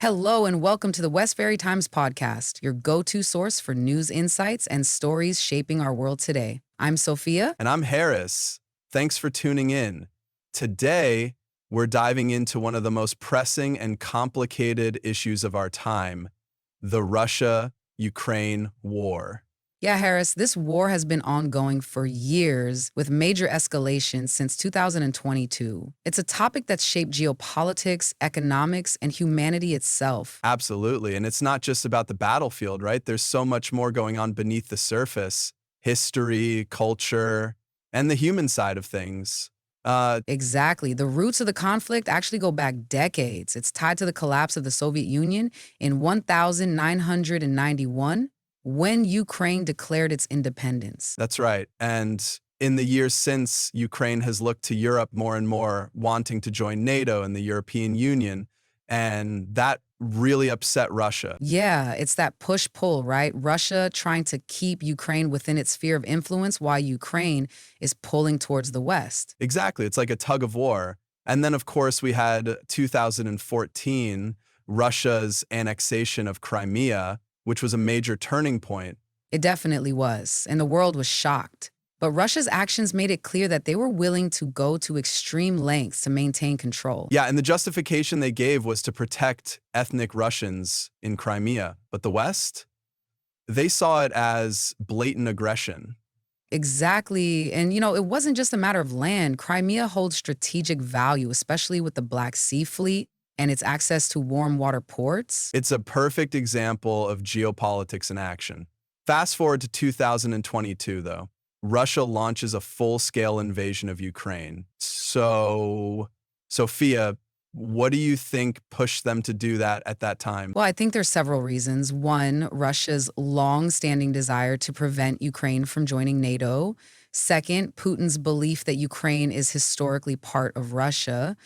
Hello and welcome to the Westferry Times podcast, your go-to source for news insights and stories shaping our world today. I'm Sophia. And I'm Harris. Thanks for tuning in. Today, we're diving into one of the most pressing and complicated issues of our time, the Russia-Ukraine war. Yeah, Harris, this war has been ongoing for years with major escalation since 2022. It's a topic that's shaped geopolitics, economics, and humanity itself. Absolutely. And it's not just about the battlefield, right? There's so much more going on beneath the surface: history, culture, and the human side of things. Exactly. The roots of the conflict actually go back decades. It's tied to the collapse of the Soviet Union in 1991 when Ukraine declared its independence. That's right. And in the years since, Ukraine has looked to Europe more and more, wanting to join NATO and the European Union. And that really upset Russia. Yeah, it's that push pull, right? Russia trying to keep Ukraine within its sphere of influence while Ukraine is pulling towards the West. Exactly. It's like a tug of war. And then, of course, we had 2014, Russia's annexation of Crimea, which was a major turning point. It definitely was, and the world was shocked. But Russia's actions made it clear that they were willing to go to extreme lengths to maintain control. Yeah, and the justification they gave was to protect ethnic Russians in Crimea. But the West, they saw it as blatant aggression. Exactly. And, it wasn't just a matter of land. Crimea holds strategic value, especially with the Black Sea Fleet and its access to warm water ports. It's a perfect example of geopolitics in action. Fast forward to 2022, though. Russia launches a full-scale invasion of Ukraine. So, Sophia, what do you think pushed them to do that at that time? Well, I think there's several reasons. One, Russia's long-standing desire to prevent Ukraine from joining NATO. Second, Putin's belief that Ukraine is historically part of Russia.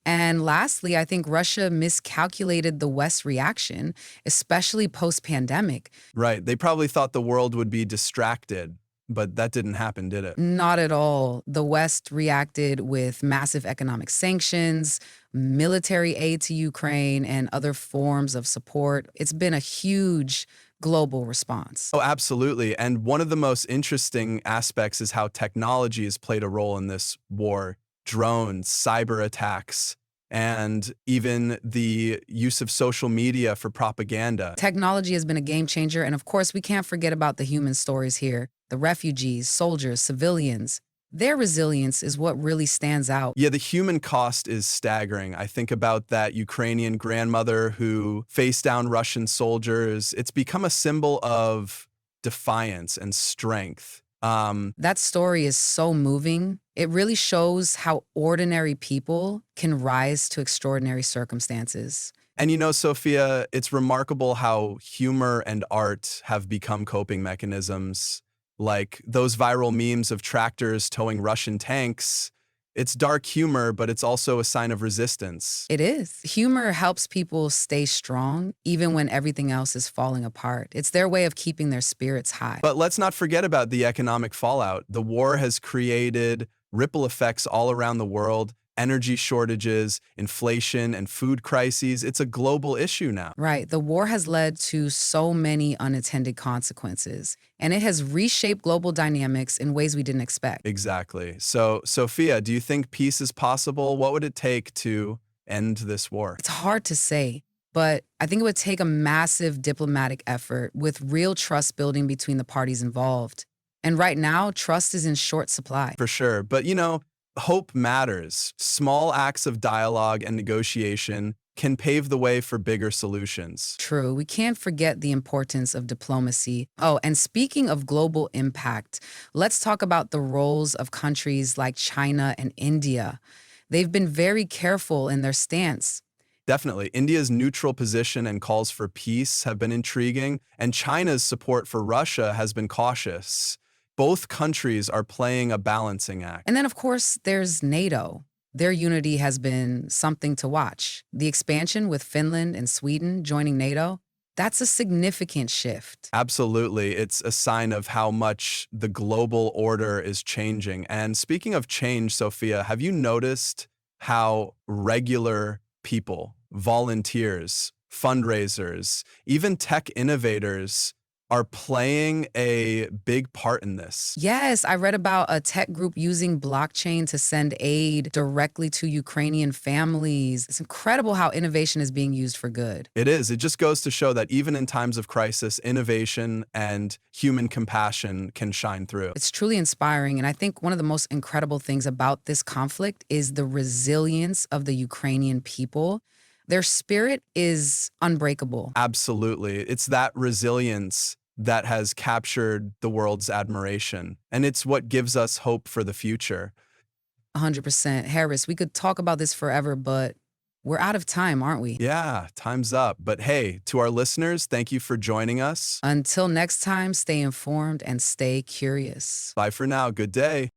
And lastly, I think Russia miscalculated the West's reaction, especially post-pandemic. Right. They probably thought the world would be distracted, but that didn't happen, did it? Not at all. The West reacted with massive economic sanctions, military aid to Ukraine, and other forms of support. It's been a huge global response. Oh, absolutely. And one of the most interesting aspects is how technology has played a role in this war. Drones, cyber attacks, and even the use of social media for propaganda. Technology has been a game changer, and of course, we can't forget about the human stories here. The refugees, soldiers, civilians. Their resilience is what really stands out. Yeah, the human cost is staggering. I think about that Ukrainian grandmother who faced down Russian soldiers. It's become a symbol of defiance and strength. That story is so moving. It really shows how ordinary people can rise to extraordinary circumstances. And Sophia, it's remarkable how humor and art have become coping mechanisms. Like those viral memes of tractors towing Russian tanks. It's dark humor, but it's also a sign of resistance. It is. Humor helps people stay strong even when everything else is falling apart. It's their way of keeping their spirits high. But let's not forget about the economic fallout. The war has created ripple effects all around the world: energy shortages, inflation, and food crises. It's a global issue now. Right. The war has led to so many unintended consequences, and it has reshaped global dynamics in ways we didn't expect. Exactly. So, Sophia, do you think peace is possible? What would it take to end this war? It's hard to say, but I think it would take a massive diplomatic effort with real trust building between the parties involved. And right now, trust is in short supply. For sure. But, hope matters. Small acts of dialogue and negotiation can pave the way for bigger solutions. True. We can't forget the importance of diplomacy. Oh, and speaking of global impact, let's talk about the roles of countries like China and India. They've been very careful in their stance. Definitely. India's neutral position and calls for peace have been intriguing, and China's support for Russia has been cautious. Both countries are playing a balancing act. And then, of course, there's NATO. Their unity has been something to watch. The expansion with Finland and Sweden joining NATO, that's a significant shift. Absolutely. It's a sign of how much the global order is changing. And speaking of change, Sophia, have you noticed how regular people, volunteers, fundraisers, even tech innovators are playing a big part in this. Yes, I read about a tech group using blockchain to send aid directly to Ukrainian families. It's incredible how innovation is being used for good. It is. It just goes to show that even in times of crisis, innovation and human compassion can shine through. It's truly inspiring. And I think one of the most incredible things about this conflict is the resilience of the Ukrainian people. Their spirit is unbreakable. Absolutely. It's that resilience that has captured the world's admiration, and it's what gives us hope for the future. 100%. Harris, we could talk about this forever, but we're out of time, aren't we? Yeah, time's up. But hey, to our listeners, thank you for joining us. Until next time, stay informed and stay curious. Bye for now. Good day.